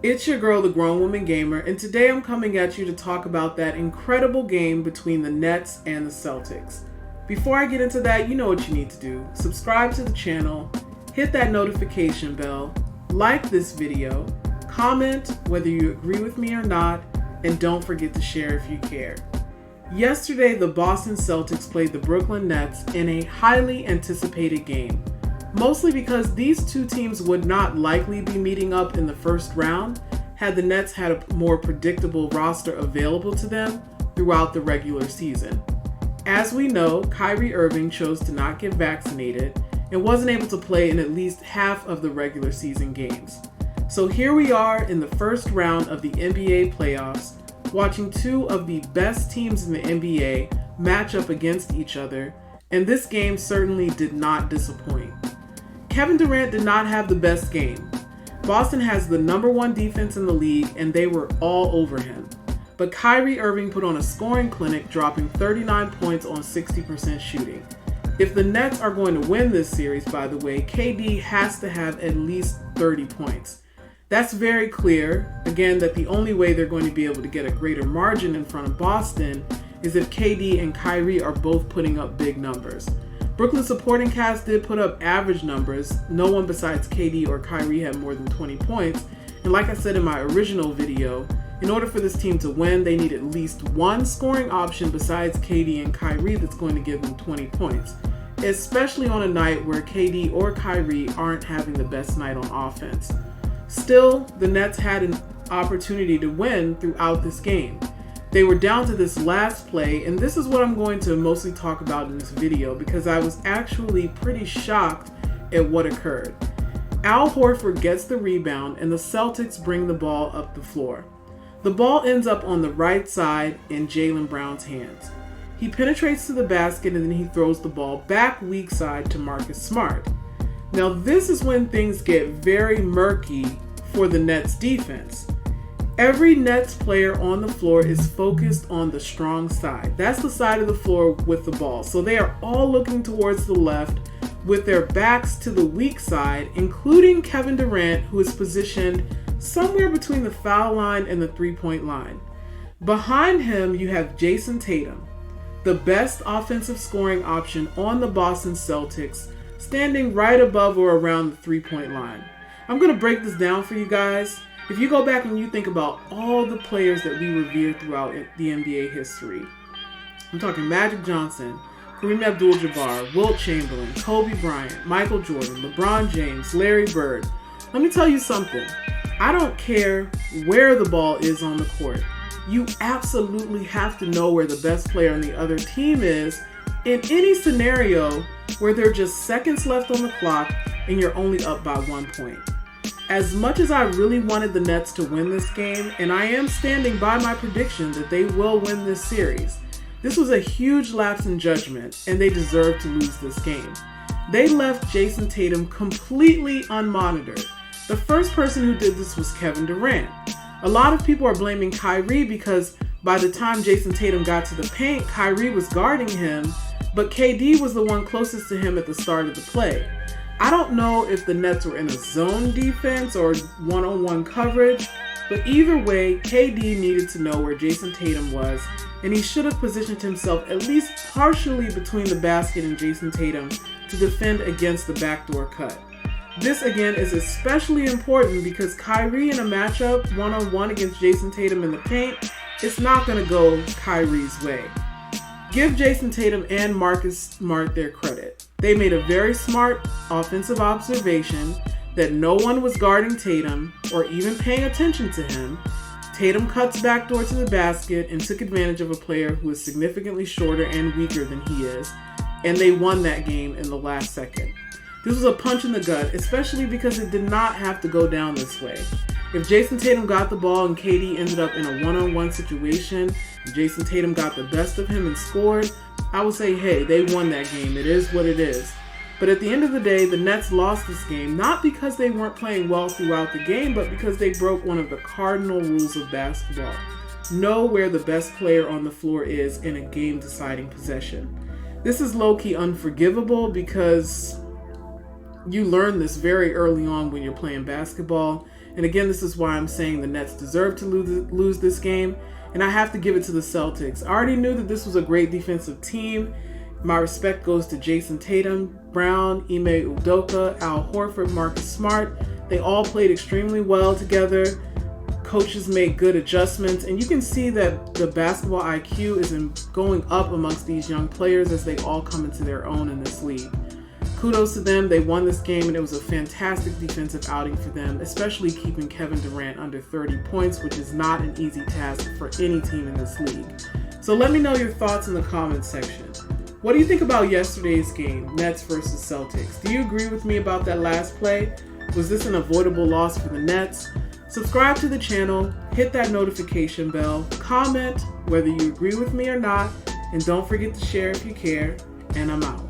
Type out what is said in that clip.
It's your girl, the Grown Woman Gamer, and today I'm coming at you to talk about that incredible game between the Nets and the Celtics. Before I get into that, you know what you need to do. Subscribe to the channel, hit that notification bell, like this video, comment whether you agree with me or not, and don't forget to share if you care. Yesterday, the Boston Celtics played the Brooklyn Nets in a highly anticipated game. Mostly because these two teams would not likely be meeting up in the first round had the Nets had a more predictable roster available to them throughout the regular season. As we know, Kyrie Irving chose to not get vaccinated and wasn't able to play in at least half of the regular season games. So here we are in the first round of the NBA playoffs, watching two of the best teams in the NBA match up against each other, and this game certainly did not disappoint. Kevin Durant did not have the best game. Boston has the #1 defense in the league, and they were all over him. But Kyrie Irving put on a scoring clinic, dropping 39 points on 60% shooting. If the Nets are going to win this series, by the way, KD has to have at least 30 points. That's very clear, again, that the only way they're going to be able to get a greater margin in front of Boston is if KD and Kyrie are both putting up big numbers. Brooklyn supporting cast did put up average numbers. No one besides KD or Kyrie had more than 20 points. And like I said in my original video, in order for this team to win, they need at least one scoring option besides KD and Kyrie that's going to give them 20 points. Especially on a night where KD or Kyrie aren't having the best night on offense. Still, the Nets had an opportunity to win throughout this game. They were down to this last play, and this is what I'm going to mostly talk about in this video because I was actually pretty shocked at what occurred. Al Horford gets the rebound, and the Celtics bring the ball up the floor. The ball ends up on the right side in Jaylen Brown's hands. He penetrates to the basket, and then he throws the ball back weak side to Marcus Smart. Now this is when things get very murky for the Nets defense. Every Nets player on the floor is focused on the strong side. That's the side of the floor with the ball. So they are all looking towards the left with their backs to the weak side, including Kevin Durant, who is positioned somewhere between the foul line and the three-point line. Behind him, you have Jayson Tatum, the best offensive scoring option on the Boston Celtics, standing right above or around the three-point line. I'm going to break this down for you guys. If you go back and you think about all the players that we revere throughout the NBA history, I'm talking Magic Johnson, Kareem Abdul-Jabbar, Wilt Chamberlain, Kobe Bryant, Michael Jordan, LeBron James, Larry Bird. Let me tell you something. I don't care where the ball is on the court. You absolutely have to know where the best player on the other team is in any scenario where there are just seconds left on the clock and you're only up by 1 point. As much as I really wanted the Nets to win this game, and I am standing by my prediction that they will win this series, this was a huge lapse in judgment, and they deserve to lose this game. They left Jayson Tatum completely unmonitored. The first person who did this was Kevin Durant. A lot of people are blaming Kyrie because by the time Jayson Tatum got to the paint, Kyrie was guarding him, but KD was the one closest to him at the start of the play. I don't know if the Nets were in a zone defense or one-on-one coverage, but either way, KD needed to know where Jayson Tatum was, and he should have positioned himself at least partially between the basket and Jayson Tatum to defend against the backdoor cut. This again is especially important because Kyrie in a matchup one-on-one against Jayson Tatum in the paint, it's not going to go Kyrie's way. Give Jayson Tatum and Marcus Smart their credit. They made a very smart offensive observation that no one was guarding Tatum or even paying attention to him. Tatum cuts backdoor to the basket and took advantage of a player who is significantly shorter and weaker than he is, and they won that game in the last second. This was a punch in the gut, especially because it did not have to go down this way. If Jayson Tatum got the ball and KD ended up in a one-on-one situation, and Jayson Tatum got the best of him and scored, I would say, hey, they won that game. It is what it is. But at the end of the day, the Nets lost this game, not because they weren't playing well throughout the game, but because they broke one of the cardinal rules of basketball. Know where the best player on the floor is in a game-deciding possession. This is low-key unforgivable because you learn this very early on when you're playing basketball, And again, this is why I'm saying the Nets deserve to lose this game. And I have to give it to the Celtics. I already knew that this was a great defensive team. My respect goes to Jayson Tatum, Brown, Ime Udoka, Al Horford, Marcus Smart. They all played extremely well together. Coaches made good adjustments, and you can see that the basketball IQ is going up amongst these young players as they all come into their own in this league. Kudos to them. They won this game, and it was a fantastic defensive outing for them, especially keeping Kevin Durant under 30 points, which is not an easy task for any team in this league. So let me know your thoughts in the comments section. What do you think about yesterday's game, Nets versus Celtics? Do you agree with me about that last play? Was this an avoidable loss for the Nets? Subscribe to the channel, hit that notification bell, comment whether you agree with me or not, and don't forget to share if you care, and I'm out.